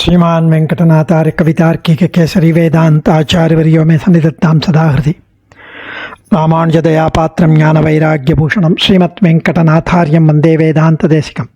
श्रीमान वेंकटनाथार्य कवितार्किक केसरी वेदांत आचार्यवर्यो में सन्निधत्तां सदा हृदि रामानुजदया पात्रं ज्ञानवैराग्यभूषणं श्रीमद्वेंकटनाथार्यं वन्दे वेदान्तदेशिकं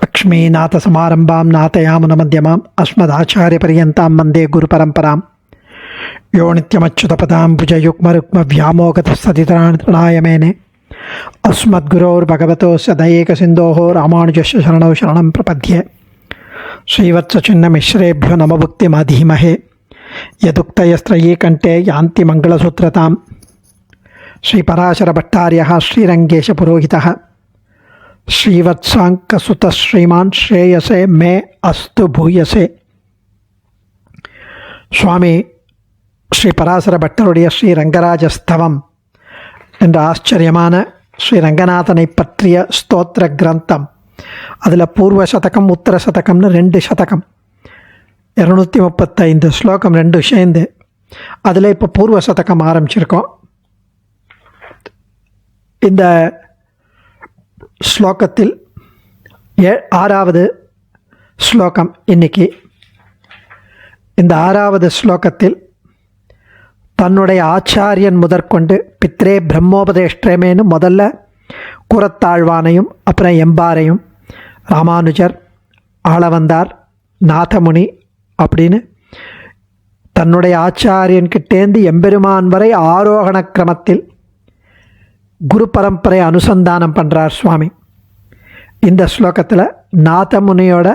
लक्ष्मीनाथसमारम्भां नाथयामुनमध्यमाम् अस्मदाचार्यपर्यन्तां वन्दे गुरुपरम्परां यो नित्यमच्युतपदां भुजयुग्मरुग्मव्यामोगतस्तदितराणाय मेने अस्मद्गुरोर्भगवतोऽस्य दयैकसिन्धोः रामानुजस्य शरणौ शरणं प्रपद्ये श्रीवत्सचिन्नमिश्रेभ्यो नमभुक्तिमधीमहे यदुक्तयस्त्रयी कंठे यान्ति मंगलसूत्रतां श्रीपराशरभट्टार्यः श्रीरङ्गेशपुरोहितः श्रीवत्साङ्कसुतः श्रीमान् श्रेयसे मे अस्तु भूयसे. சுவாமி ஸ்ரீ பராசர பட்டருடைய ஸ்ரீ ரங்கராஜஸ்தவம் என்ற ஆச்சரியமான ஸ்ரீ ரங்கநாதனை பற்றிய ஸ்தோத்திர கிரந்தம். அதில் பூர்வ சதகம் உத்தர சதகம்னு 2 சதகம், 235 ஸ்லோகம் 2 சேர்ந்து. அதில் இப்போ பூர்வ சதகம் ஆரம்பிச்சிருக்கோம். இந்த ஸ்லோகத்தில் 6வது ஸ்லோகம் இன்னைக்கு. இந்த 6வது ஸ்லோகத்தில் தன்னுடைய ஆச்சாரியன் முதற்கொண்டு பித்ரே பிரம்மோபதேஷ்டமேனு முதல்ல கூறத்தாழ்வானையும் அப்புறம் எம்பாரையும் ராமானுஜர், ஆளவந்தார், நாதமுனி அப்படின்னு தன்னுடைய ஆச்சாரியன்கிட்டேந்து எம்பெருமான் வரை ஆரோகண கிரமத்தில் குரு பரம்பரை அனுசந்தானம் பண்ணுறார் சுவாமி. இந்த ஸ்லோகத்தில் நாதமுனியோட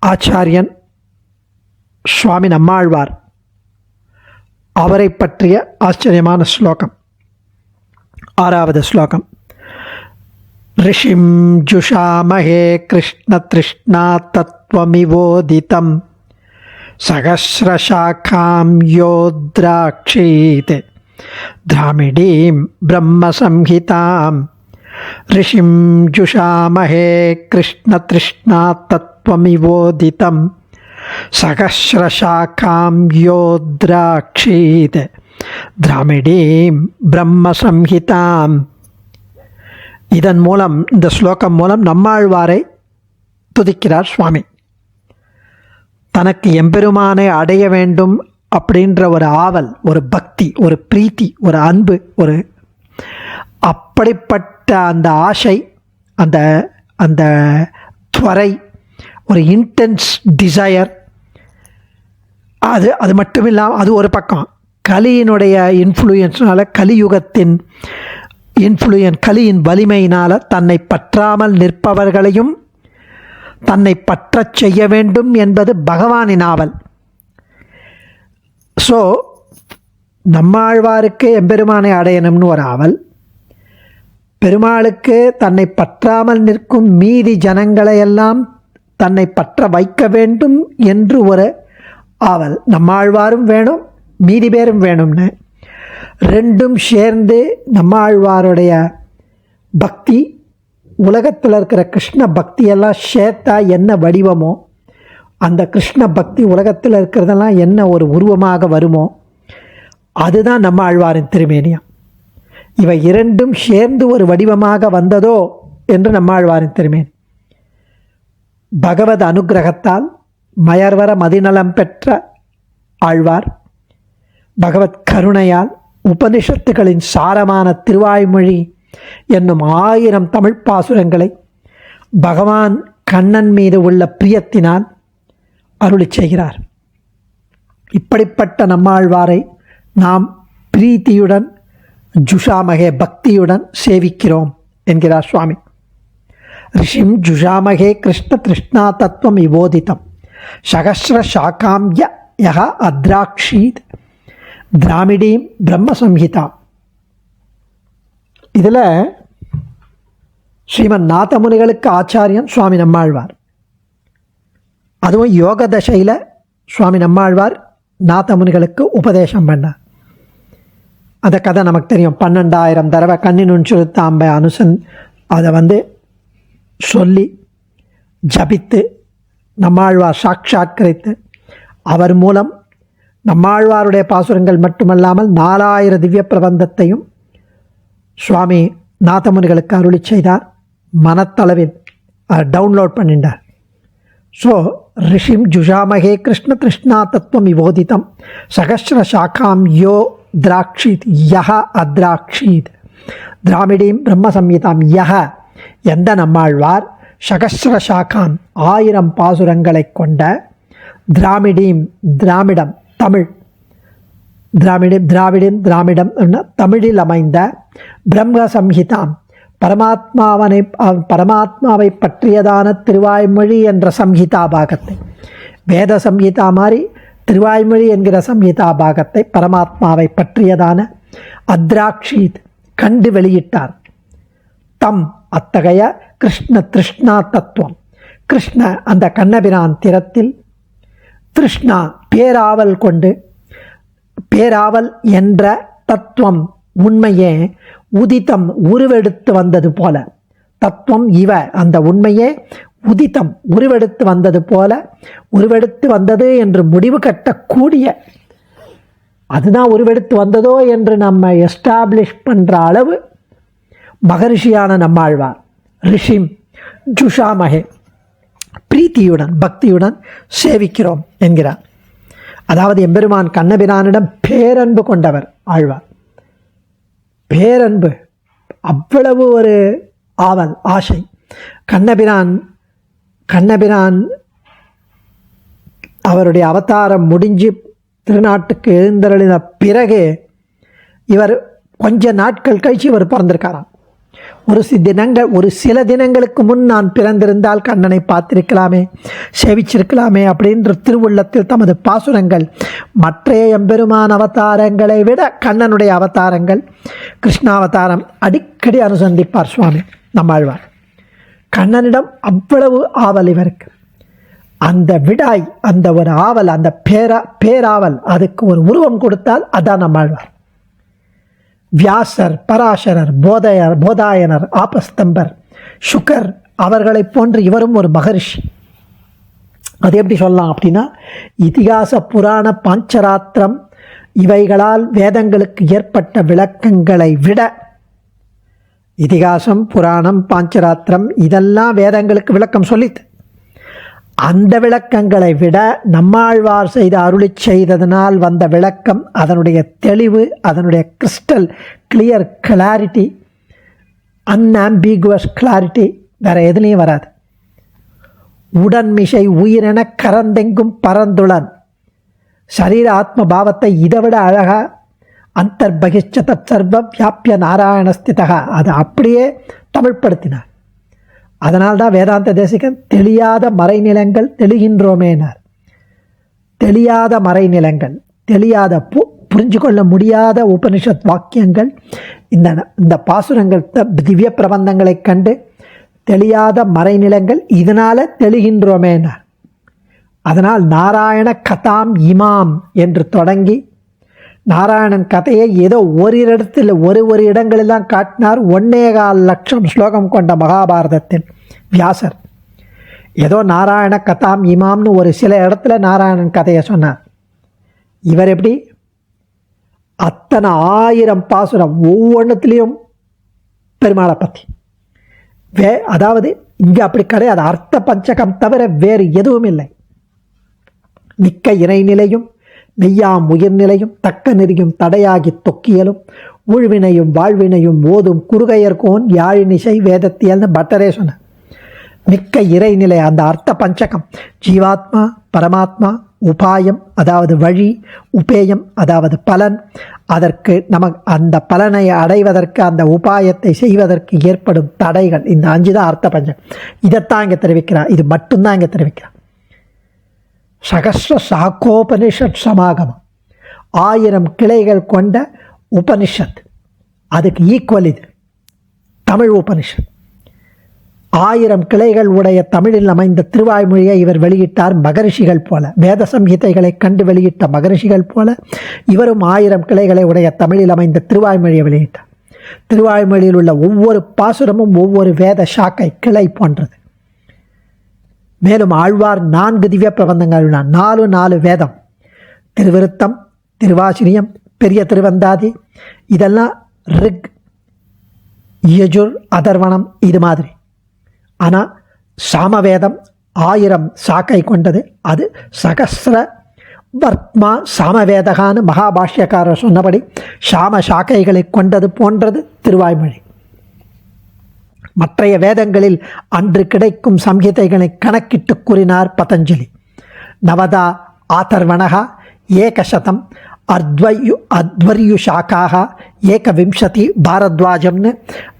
ஆச்சாரியன் சுவாமி நம்மாழ்வார், அவரை பற்றிய ஆச்சரியமான ஸ்லோகம். 6வது ஸ்லோகம். ऋषिं जुषामहे कृष्णतृष्णा तत्त्वमिवोदितं सहस्रशाखां योद्राक्षीत् द्रामिडीं ब्रह्मसंहितां. ऋषिं जुषामहे कृष्णतृष्णा तत्त्वमिवोदितं सहस्रशाखां योद्राक्षीत् द्रामिडीं ब्रह्मसंहितां. இதன் மூலம், இந்த ஸ்லோகம் மூலம் நம்மாழ்வாரை துதிக்கிறார் சுவாமி. தனக்கு எம்பெருமானை அடைய வேண்டும் அப்படின்ற ஒரு ஆவல், ஒரு பக்தி, ஒரு பிரீத்தி, ஒரு அன்பு, ஒரு அப்படிப்பட்ட அந்த ஆசை, அந்த அந்த துவரை, ஒரு இன்டென்ஸ் டிசையர், அது மட்டும் இல்லாமல் அது ஒரு பக்கம். கலியினுடைய இன்ஃப்ளூயன்ஸ்னால, கலியுகத்தின் கலியின் வலிமையினால் தன்னை பற்றாமல் நிற்பவர்களையும் தன்னை பற்றச் செய்ய வேண்டும் என்பது பகவானின் ஆவல். ஸோ நம்மாழ்வாருக்கு எம்பெருமானை அடையணும்னு ஒரு ஆவல், பெருமாளுக்கு தன்னை பற்றாமல் நிற்கும் மீதி ஜனங்களையெல்லாம் தன்னை பற்ற வைக்க வேண்டும் என்று ஒரு ஆவல். நம்மாழ்வாரும் வேணும், மீதி பேரும் வேணும்னு ரெண்டும் சேர்ந்து நம்மாழ்வாருடைய பக்தி, உலகத்தில் இருக்கிற கிருஷ்ண பக்தியெல்லாம் சேர்த்தா என்ன வடிவமோ, அந்த கிருஷ்ண பக்தி உலகத்தில் இருக்கிறதெல்லாம் என்ன ஒரு உருவமாக வருமோ, அதுதான் நம்மாழ்வாரின் திருமேனியம். இவை இரண்டும் சேர்ந்து ஒரு வடிவமாக வந்ததோ என்று நம்மாழ்வாரின் திருமேனி. பகவத் அனுகிரகத்தால் மயர்வர மதிநலம் பெற்ற ஆழ்வார், பகவத் கருணையால் உபனிஷத்துகளின் சாரமான திருவாய்மொழி என்னும் 1000 தமிழ் பாசுரங்களை பகவான் கண்ணன் மீது உள்ள பிரியத்தினால் அருளி செய்கிறார். இப்படிப்பட்ட நம்மாழ்வாரை நாம் பிரீத்தியுடன், ஜுஷாமகே பக்தியுடன் சேவிக்கிறோம் என்கிறார் சுவாமி. ரிஷிம் ஜுஷாமகே கிருஷ்ண திருஷ்ணா தத்துவம் விவோதிதம் சகஸ்ர சாகாம்ய யஹ அத்ராக்ஷீத் திராமிடீம் பிரம்மசம்ஹிதா. இதில் ஸ்ரீமன் நாதமுனிகளுக்கு ஆச்சாரியன் சுவாமி நம்மாழ்வார். அதுவும் யோக தசையில் சுவாமி நம்மாழ்வார் நாதமுனிகளுக்கு உபதேசம் பண்ணார். அந்த கதை நமக்கு தெரியும். 12,000 தடவை கண்ணினுன் சுருத்தாம்பை அதை சொல்லி ஜபித்து நம்மாழ்வார் சாட்சாத்கரித்து, அவர் மூலம் நம்மாழ்வாருடைய பாசுரங்கள் மட்டுமல்லாமல் 4000 திவ்ய பிரபந்தத்தையும் சுவாமி நாதமுனிகளுக்கு அருளி செய்தார். மனத்தளவில் டவுன்லோட் பண்ணிட்டார். ஸோ ரிஷிம் ஜுஷாமகே கிருஷ்ண திருஷ்ணா தத்துவம் விவோதிதம் சகஸ்ர சாக்காம் யோ திராட்சித் யஹ அத்ராட்சித் திராமிடீம் பிரம்ம சம்ஹிதாம் யஹ எந்த நம்மாழ்வார் சகஸ்ர சாக்காம் 1000 பாசுரங்களை கொண்ட திராமிடீம் திராமிடம் தமிழ் திராமிடம் தமிழில் அமைந்த பிரம்ம சம்ஹிதாம் பரமாத்மாவை பற்றியதான திருவாய்மொழி என்ற சம்ஹிதா பாகத்தை, வேத சம்ஹிதா மாதிரி திருவாய்மொழி என்கிற சம்ஹிதா பாகத்தை பரமாத்மாவை பற்றியதான அத்ராட்சித் கண்டு வெளியிட்டார். தம் அத்தகைய கிருஷ்ண திருஷ்ணா தத்துவம், கிருஷ்ண அந்த கண்ணபிரான் திறத்தில், திருஷ்ணா பேராவல் கொண்டு, பேராவல் என்ற தத்துவம் உண்மையே உதித்தம் உருவெடுத்து வந்தது போல, தத்துவம் இவ அந்த உண்மையே உதித்தம் உருவெடுத்து வந்தது போல, உருவெடுத்து வந்தது என்று முடிவு கட்டக்கூடிய, அதுதான் உருவெடுத்து வந்ததோ என்று நம்ம எஸ்டாப்ளிஷ் பண்ணுற அளவு மகரிஷியான நம்மாழ்வார் ரிஷிம் ஜுஷாமகே பிரீத்தியுடன் பக்தியுடன் சேவிக்கிறோம் என்கிறார். அதாவது எம்பெருமான் கண்ணபிரானிடம் பேரன்பு கொண்டவர் ஆழ்வார். பேரன்பு, அவ்வளவு ஒரு ஆவல், ஆசை. கண்ணபிரான் அவருடைய அவதாரம் முடிஞ்சு திருநாட்டுக்கு எழுந்தருளின பிறகு இவர் கொஞ்ச நாட்கள் கழிச்சு இவர் பிறந்திருக்காராம். ஒரு சில தினங்களுக்கு முன் நான் பிறந்திருந்தால் கண்ணனை பார்த்திருக்கலாமே, சேவிச்சிருக்கலாமே அப்படின்ற திருவுள்ளத்தில் தமது பாசுரங்கள் மற்றைய எம்பெருமான் அவதாரங்களை விட கண்ணனுடைய அவதாரங்கள், கிருஷ்ணாவதாரம் அடிக்கடி அனுசந்திப்பார் சுவாமி நம்மாழ்வார். கண்ணனிடம் அவ்வளவு ஆவல் இவருக்கு. அந்த விடாய், அந்த ஒரு ஆவல், அந்த பேராவல், அதுக்கு ஒரு உருவம் கொடுத்தால் அதான் நம்மாழ்வார். வியாசர், பராசரர், போதாயனர், ஆபஸ்தம்பர், சுகர் அவர்களை போன்று இவரும் ஒரு மகரிஷி. அது எப்படி சொல்லலாம் அப்படின்னா, இதிகாச புராண பாஞ்சராத்திரம் இவைகளால் வேதங்களுக்கு ஏற்பட்ட விளக்கங்களை விட, இதிகாசம் புராணம் பாஞ்சராத்திரம் இதெல்லாம் வேதங்களுக்கு விளக்கம் சொல்லித்து, அந்த விளக்கங்களை விட நம்மாழ்வார் செய்த அருளி செய்ததனால் வந்த விளக்கம், அதனுடைய தெளிவு, அதனுடைய கிறிஸ்டல் கிளியர் கிளாரிட்டி, அன்ஆம்பிகுவஸ் கிளாரிட்டி வேற எதுலேயும் வராது. உடன்மிசை உயிரென கரந்தெங்கும் பரந்துளன் சரீர ஆத்ம பாவத்தை இதைவிட அழகா அந்தர்பகிஷ்ச தத் சர்வ வியாபிய நாராயணஸ்திதா அதை அப்படியே தமிழ்படுத்தினார். அதனால்தான் வேதாந்த தேசிகன் தெளியாத மறைநிலங்கள் தெளிகின்றோமேனார். தெளியாத மறைநிலங்கள், தெரியாத புரிஞ்சு கொள்ள முடியாத உபனிஷத் வாக்கியங்கள், இந்த பாசுரங்கள் திவ்ய பிரபந்தங்களை கண்டு தெரியாத மறைநிலங்கள் இதனால தெளிகின்றோமேனார். அதனால் நாராயண கதாம் இமாம் என்று தொடங்கி நாராயணன் கதையை ஏதோ ஒரு இடங்களெல்லாம் காட்டினார். 1.25 லட்சம் ஸ்லோகம் கொண்ட மகாபாரதத்தில் வியாசர் ஏதோ நாராயண கதாம் இமாம்னு ஒரு சில இடத்துல நாராயணன் கதையை சொன்னார். இவர் எப்படி அத்தனை 1000 பாசுரம் ஒவ்வொன்றுத்துலேயும் பெருமாளை பற்றி அதாவது இங்கே அப்படி கிடையாது. அர்த்த பஞ்சகம் தவிர வேறு எதுவும் இல்லை. மிக்க இறைநிலையும் மெய்யாம் உயிர்நிலையும் தக்க நெறியும் தடையாகி தொக்கியலும் ஊழ்வினையும் வாழ்வினையும் ஓதும் குறுகையர்கோன் யாழினிசை வேதத்தியல்னு பட்டரே சொன்ன மிக்க இறைநிலை. அந்த அர்த்த பஞ்சகம் ஜீவாத்மா, பரமாத்மா, உபாயம் அதாவது வழி, உபேயம் அதாவது பலன், அதற்கு அந்த பலனை அடைவதற்கு அந்த உபாயத்தை செய்வதற்கு ஏற்படும் தடைகள், இந்த 5 தான் அர்த்த பஞ்சகம். இதைத்தான் இங்கே தெரிவிக்கிறார். இது மட்டும்தான் இங்கே தெரிவிக்கிறார். சகஸ்ர சாக்கோபனிஷத் சமாகமம், 1000 கிளைகள் கொண்ட உபனிஷத், அதுக்கு ஈக்குவல் இது தமிழ் உபனிஷத். 1000 கிளைகள் உடைய தமிழில் அமைந்த திருவாய்மொழியை இவர் வெளியிட்டார். மகரிஷிகள் போல, வேத சம்ஹிதைகளை கண்டு வெளியிட்ட மகரிஷிகள் போல இவரும் 1000 கிளைகளை உடைய தமிழில் அமைந்த திருவாய்மொழியை வெளியிட்டார். திருவாய்மொழியில் உள்ள ஒவ்வொரு பாசுரமும் ஒவ்வொரு வேத சாக்கை கிளை போன்றது. மேலும் ஆழ்வார் 4 திவ்ய பிரபந்தங்கள், 4 வேதம், திருவிருத்தம், திருவாசிரியம், பெரிய திருவந்தாதி, இதெல்லாம் ரிக், யஜுர், அதர்வணம் இது மாதிரி. ஆனால் சாமவேதம் 1000 சாக்கை கொண்டது. அது சகஸ்ர வர்மா சாமவேதகான்னு மகாபாஷ்யக்காரர் சொன்னபடி சாம சாக்கைகளை கொண்டது போன்றது திருவாய்மொழி. மற்றைய வேதங்களில் அன்று கிடைக்கும் சம்ஹிதைகளை கணக்கிட்டு கூறினார் பதஞ்சலி. நவதா ஆதர்வணகா ஏகசதம் அத்வர்யுஷாக்காக ஏகவிம்சதி பாரத்வாஜம்னு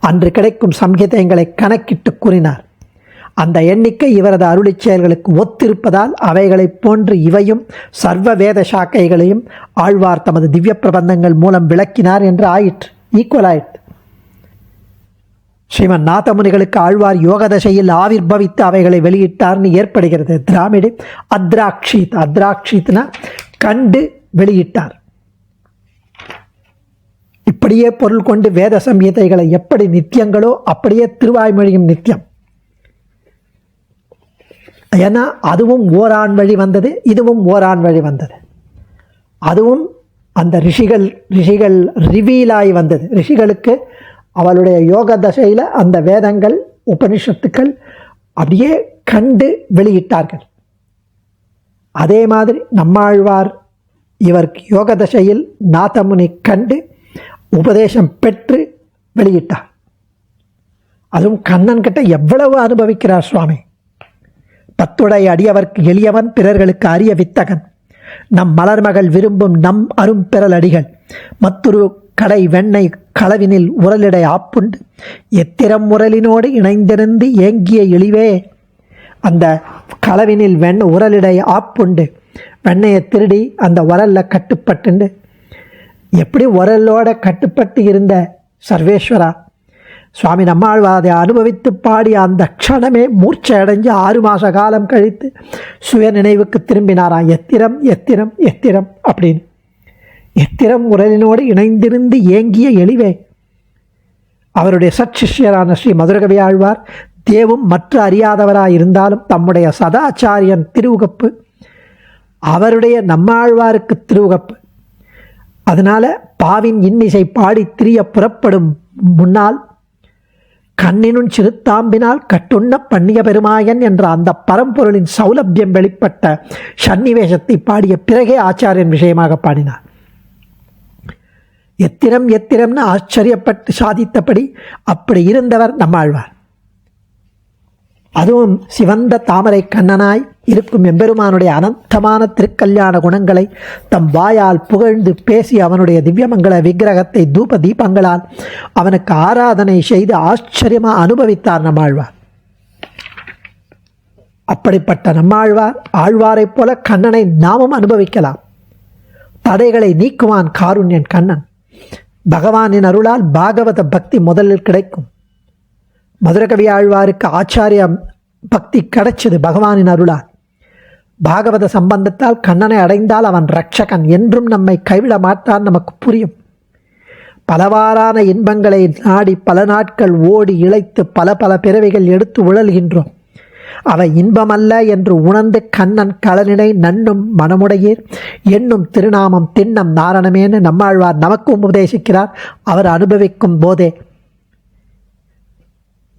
அன்று கிடைக்கும் சம்ஹிதைகளை கணக்கிட்டு கூறினார். அந்த எண்ணிக்கை இவரது அருளிச் செயல்களுக்கு ஒத்திருப்பதால் அவைகளைப் போன்று இவையும் சர்வ வேத சாக்கைகளையும் ஆழ்வார் தமது திவ்ய பிரபந்தங்கள் மூலம் விளக்கினார் என்று ஆயிற்று, ஈக்குவல் ஆயிற்று. ஸ்ரீமன் நாதமுனிகளுக்கு ஆழ்வார் யோக தசையில் ஆவிர்பவித்து அவைகளை வெளியிட்டார்னு ஏற்படுகிறது. திராமிடி அத்ராக்ஷித்னா கண்டு வெளியிட்டார். இப்படியே பொருள் கொண்டு வேத சம்ஹிதைகளை எப்படி நித்தியங்களோ அப்படியே திருவாய்மொழியும் நித்தியம். ஏன்னா அதுவும் ஓரான் வழி வந்தது, இதுவும் ஓரான் வழி வந்தது. அதுவும் அந்த ரிஷிகள் ரிவீலாகி வந்தது. ரிஷிகளுக்கு அவளுடைய யோக தசையில் அந்த வேதங்கள் உபனிஷத்துக்கள் அப்படியே கண்டு வெளியிட்டார்கள். அதே மாதிரி நம்மாழ்வார் இவருக்கு யோக தசையில் நாதமுனி கண்டு உபதேசம் பெற்று வெளியிட்டார். அதுவும் கண்ணன் கிட்ட எவ்வளவு அனுபவிக்கிறார் சுவாமி. பத்துடை அடியவர்க்கு எளியவன் பிறர்களுக்கு அரிய வித்தகன் நம் மலர்மகள் விரும்பும் நம் அரும் பெறல் அடிகள் மற்றொரு கடை வெண்ணெய் களவினில் உரலிடை ஆப்புண்டு எத்திரம் உரலினோடு இணைந்திருந்து ஏங்கிய இழிவே. அந்த களவினில் உரலிடை ஆப்புண்டு வெண்ணெயை திருடி அந்த உரலில் கட்டுப்பட்டுண்டு எப்படி உரலோட கட்டுப்பட்டு இருந்த சர்வேஸ்வரா சுவாமி நம்மாழ்வாரை அனுபவித்து பாடி அந்த க்ஷணமே மூர்ச்சை அடைஞ்சு 6 மாத காலம் கழித்து சுய நினைவுக்கு திரும்பினாராம். எத்திரம் எத்திரம் எத்திரம் அப்படின்னு. எத்திரம் உரலினோடு இணைந்திருந்து ஏங்கிய எளிவே. அவருடைய சற்சிஷ்யரான ஸ்ரீ மதுரகவி ஆழ்வார் தேவும் மற்ற அறியாதவராய் இருந்தாலும் தம்முடைய சதாச்சாரியன் திருவுகப்பு அவருடைய நம்மாழ்வாருக்கு திருவுகப்பு. அதனால பாவின் இன்னிசை பாடி திரிய புறப்படும் முன்னால் கண்ணினும் சிறுத்தாம்பினால் கட்டுண்ண பண்ணிய பெருமாயன் என்ற அந்த பரம்பொருளின் சௌலபியம் வெளிப்பட்ட சன்னிவேசத்தை பாடிய பிறகே ஆச்சாரியன் விஷயமாக பாடினார். எத்திரம் எத்திரம்னு ஆச்சரியப்பட்டு சாதித்தபடி அப்படி இருந்தவர் நம்மாழ்வார். அதுவும் சிவந்த தாமரை கண்ணனாய் இருக்கும் எம்பெருமானுடைய அனந்தமான திருக்கல்யாண குணங்களை தம் வாயால் புகழ்ந்து பேசி அவனுடைய திவ்யமங்கள விக்கிரகத்தை தூப தீபங்களால் அவனுக்கு ஆராதனை செய்து ஆச்சரியமாக அனுபவித்தார் நம்மாழ்வார். அப்படிப்பட்ட நம்மாழ்வார் ஆழ்வாரைப் போல கண்ணனை நாமும் அனுபவிக்கலாம். தடைகளை நீக்குவான் காருண்யன் கண்ணன். பகவானின் அருளால் பாகவத பக்தி முதலில் கிடைக்கும். மதுரகவி ஆழ்வாருக்கு ஆச்சாரிய பக்தி கிடைச்சது பகவானின் அருளால். பாகவத சம்பந்தத்தால் கண்ணனை அடைந்தால் அவன் ரட்சகன் என்றும் நம்மை கைவிட மாட்டான் நமக்கு புரியும். பலவாறான இன்பங்களை நாடி பல நாட்கள் ஓடி இழைத்து பல பல பிறவிகள் எடுத்து உழல்கின்றோம். அவை இன்பமல்ல என்று உணர்ந்து கண்ணன் களனினை நன்னும் மனமுடையீர் என்னும் திருநாமம் திண்ணம் நாரணமேன்னு நம்மாழ்வார் நமக்கும் உபதேசிக்கிறார். அவர் அனுபவிக்கும் போதே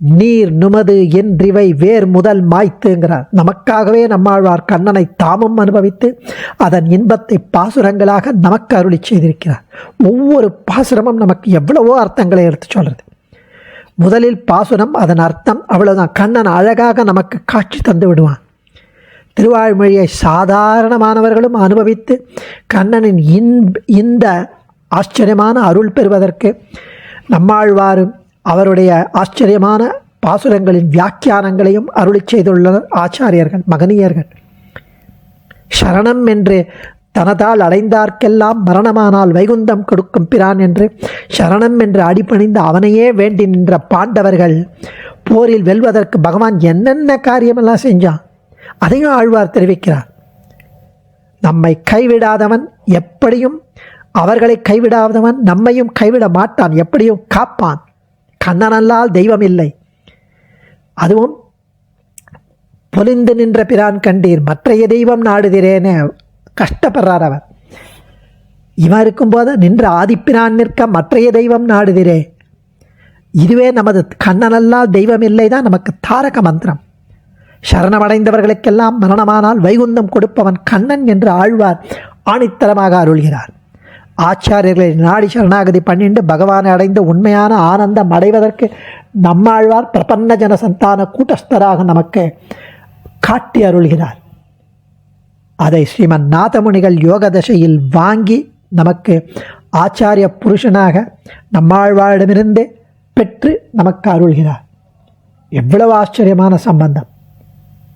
நீர் நுமது என்றிவை வேர் முதல் மாய்த்துங்கிறார். நமக்காகவே நம்மாழ்வார் கண்ணனை தாமும் அனுபவித்து அதன் இன்பத்தை பாசுரங்களாக நமக்கு அருளி செய்திருக்கிறார். ஒவ்வொரு பாசுரமும் நமக்கு எவ்வளவோ அர்த்தங்களை எடுத்து சொல்றது. முதலில் பாசுரம், அதன் அர்த்தம், அவ்வளவுதான். கண்ணன் அழகாக நமக்கு காட்சி தந்து விடுவான். திருவாய்மொழியை சாதாரணமானவர்களும் அனுபவித்து கண்ணனின் இந்த ஆச்சரியமான அருள் பெறுவதற்கு நம்மாழ்வாரும் அவருடைய ஆச்சரியமான பாசுரங்களின் வியாக்கியானங்களையும் அருளி செய்துள்ளனர் ஆச்சாரியர்கள், மகனியர்கள். சரணம் என்று தனதால் அடைந்தார்க்கெல்லாம் மரணமானால் வைகுந்தம் கொடுக்கும் பிரான் என்று சரணம் என்று அடிபணிந்து அவனையே வேண்டி நின்ற பாண்டவர்கள் போரில் வெல்வதற்கு பகவான் என்னென்ன காரியமெல்லாம் செஞ்சான் அதையும் ஆழ்வார் தெரிவிக்கிறார். நம்மை கைவிடாதவன் எப்படியும், அவர்களை கைவிடாதவன் நம்மையும் கைவிட மாட்டான், எப்படியும் காப்பான். கண்ணனல்லால் தெய்வம் இல்லை. அதுவும் பொலிந்து நின்ற பிரான் கண்டீர் மற்றைய தெய்வம் நாடுகிறேன்னு கஷ்டப்படுறார் அவர். இவன் இருக்கும்போது நின்ற ஆதிப்பிரான் நிற்க மற்றைய தெய்வம் நாடுகிறே. இதுவே நமது கண்ணனல்லால் தெய்வம் இல்லை தான் நமக்கு தாரக மந்திரம். சரணமடைந்தவர்களுக்கெல்லாம் மரணமானால் வைகுந்தம் கொடுப்பவன் கண்ணன் என்று ஆழ்வார் ஆணித்தரமாக அருள்கிறார். ஆச்சாரியர்களை நாடி சரணாகதி பண்ணிண்டு பகவானை அடைந்த உண்மையான ஆனந்தம் அடைவதற்கு நம்மாழ்வார் பிரபன்ன ஜன சந்தான கூட்டஸ்தராக நமக்கு காட்டி அருள்கிறார். அதை ஸ்ரீமன் நாதமுனிகள் யோக தசையில் வாங்கி நமக்கு ஆச்சாரிய புருஷனாக நம்மாழ்வாரிடமிருந்தே பெற்று நமக்கு அருள்கிறார். எவ்வளவு ஆச்சரியமான சம்பந்தம்!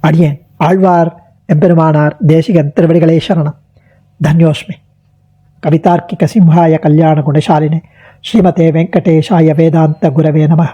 அடியேன் ஆழ்வார் எம்பெருமானார் தேசிகன் திருவடிகளே சரணம். தன்யோஸ்மி. கவிதார்க்கிக சிம்ஹாய கல்யாண குணசாலினே ஸ்ரீமதே வெங்கடேஷாய வேதாந்த குரவே நமः.